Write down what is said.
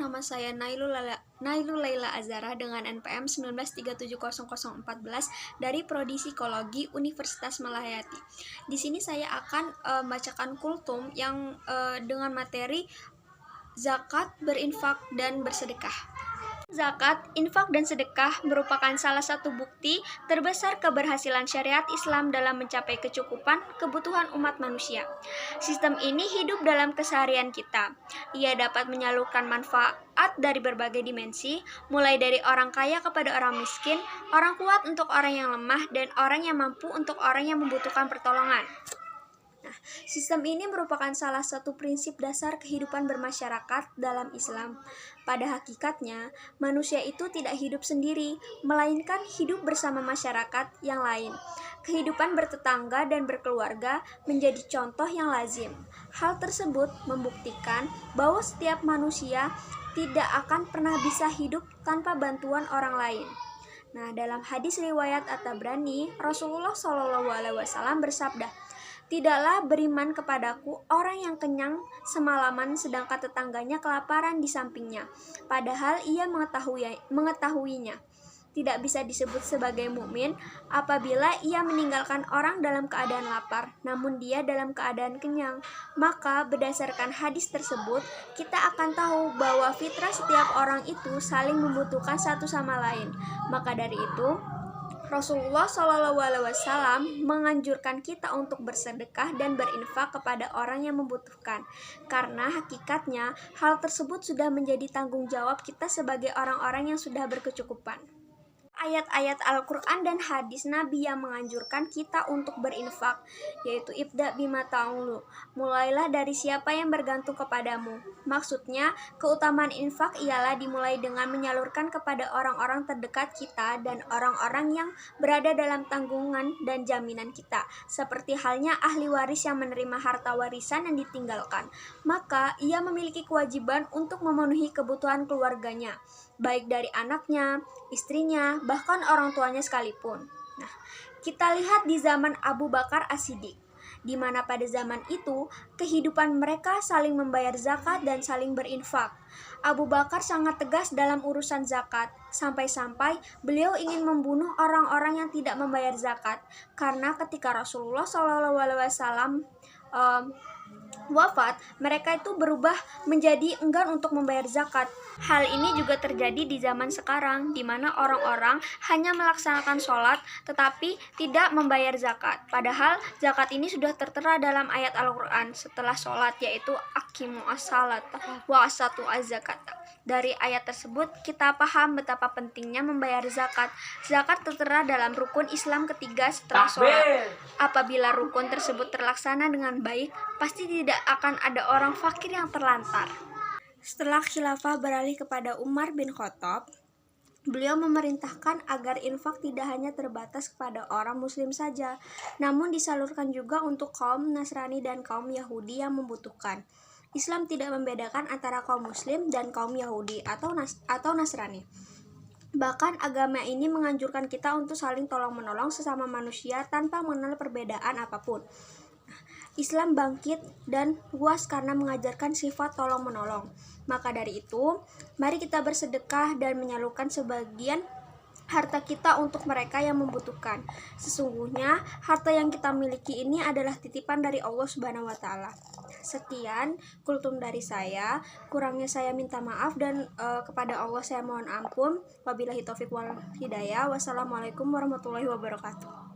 nama saya Nailul Laila Azara dengan NPM 19370014 dari Prodi Psikologi Universitas Malahayati. Di sini saya akan membacakan kultum yang dengan materi zakat, berinfak, dan bersedekah. Zakat, infak, dan sedekah merupakan salah satu bukti terbesar keberhasilan syariat Islam dalam mencapai kecukupan kebutuhan umat manusia. Sistem ini hidup dalam keseharian kita. Ia dapat menyalurkan manfaat dari berbagai dimensi, mulai dari orang kaya kepada orang miskin, orang kuat untuk orang yang lemah, dan orang yang mampu untuk orang yang membutuhkan pertolongan. Sistem ini merupakan salah satu prinsip dasar kehidupan bermasyarakat dalam Islam. Pada hakikatnya, manusia itu tidak hidup sendiri, melainkan hidup bersama masyarakat yang lain. Kehidupan bertetangga dan berkeluarga menjadi contoh yang lazim. Hal tersebut membuktikan bahwa setiap manusia tidak akan pernah bisa hidup tanpa bantuan orang lain. Nah, dalam hadis riwayat At-Tabrani, Rasulullah SAW bersabda, "Tidaklah beriman kepadaku orang yang kenyang semalaman sedangkan tetangganya kelaparan di sampingnya, padahal ia mengetahuinya. Tidak bisa disebut sebagai mukmin apabila ia meninggalkan orang dalam keadaan lapar, namun dia dalam keadaan kenyang." Maka berdasarkan hadis tersebut, kita akan tahu bahwa fitrah setiap orang itu saling membutuhkan satu sama lain. Maka dari itu, Rasulullah SAW menganjurkan kita untuk bersedekah dan berinfak kepada orang yang membutuhkan, karena hakikatnya hal tersebut sudah menjadi tanggung jawab kita sebagai orang-orang yang sudah berkecukupan. Ayat-ayat Al-Quran dan hadis Nabi yang menganjurkan kita untuk berinfak, yaitu ibda bima ta'ulu, mulailah dari siapa yang bergantung kepadamu. Maksudnya, keutamaan infak ialah dimulai dengan menyalurkan kepada orang-orang terdekat kita dan orang-orang yang berada dalam tanggungan dan jaminan kita, seperti halnya ahli waris yang menerima harta warisan yang ditinggalkan. Maka, ia memiliki kewajiban untuk memenuhi kebutuhan keluarganya, baik dari anaknya, istrinya, bahkan orang tuanya sekalipun. Nah, kita lihat di zaman Abu Bakar As-Siddiq, di mana pada zaman itu kehidupan mereka saling membayar zakat dan saling berinfak. Abu Bakar sangat tegas dalam urusan zakat, sampai-sampai beliau ingin membunuh orang-orang yang tidak membayar zakat, karena ketika Rasulullah SAW wafat, mereka itu berubah menjadi enggan untuk membayar zakat. Hal ini juga terjadi di zaman sekarang, di mana orang-orang hanya melaksanakan sholat tetapi tidak membayar zakat. Padahal zakat ini sudah tertera dalam ayat Al-Quran setelah sholat, yaitu aqimu as-salata wa asatu az-zakata. Dari ayat tersebut kita paham betapa pentingnya membayar zakat. Zakat tertera dalam rukun Islam ketiga setelah sholat. Apabila rukun tersebut terlaksana dengan baik, pasti tidak akan ada orang fakir yang terlantar. Setelah khilafah beralih kepada Umar bin Khattab, beliau memerintahkan agar infak tidak hanya terbatas kepada orang muslim saja, namun disalurkan juga untuk kaum Nasrani dan kaum Yahudi yang membutuhkan. Islam tidak membedakan antara kaum muslim dan kaum Yahudi atau Nasrani. Bahkan agama ini menganjurkan kita untuk saling tolong-menolong sesama manusia tanpa mengenal perbedaan apapun. Islam bangkit dan luas karena mengajarkan sifat tolong-menolong. Maka dari itu, mari kita bersedekah dan menyalurkan sebagian harta kita untuk mereka yang membutuhkan. Sesungguhnya, harta yang kita miliki ini adalah titipan dari Allah Subhanahu wa Ta'ala. Sekian kultum dari saya. Kurangnya saya minta maaf dan kepada Allah saya mohon ampun. Wabillahi taufiq wal hidayah. Wassalamualaikum warahmatullahi wabarakatuh.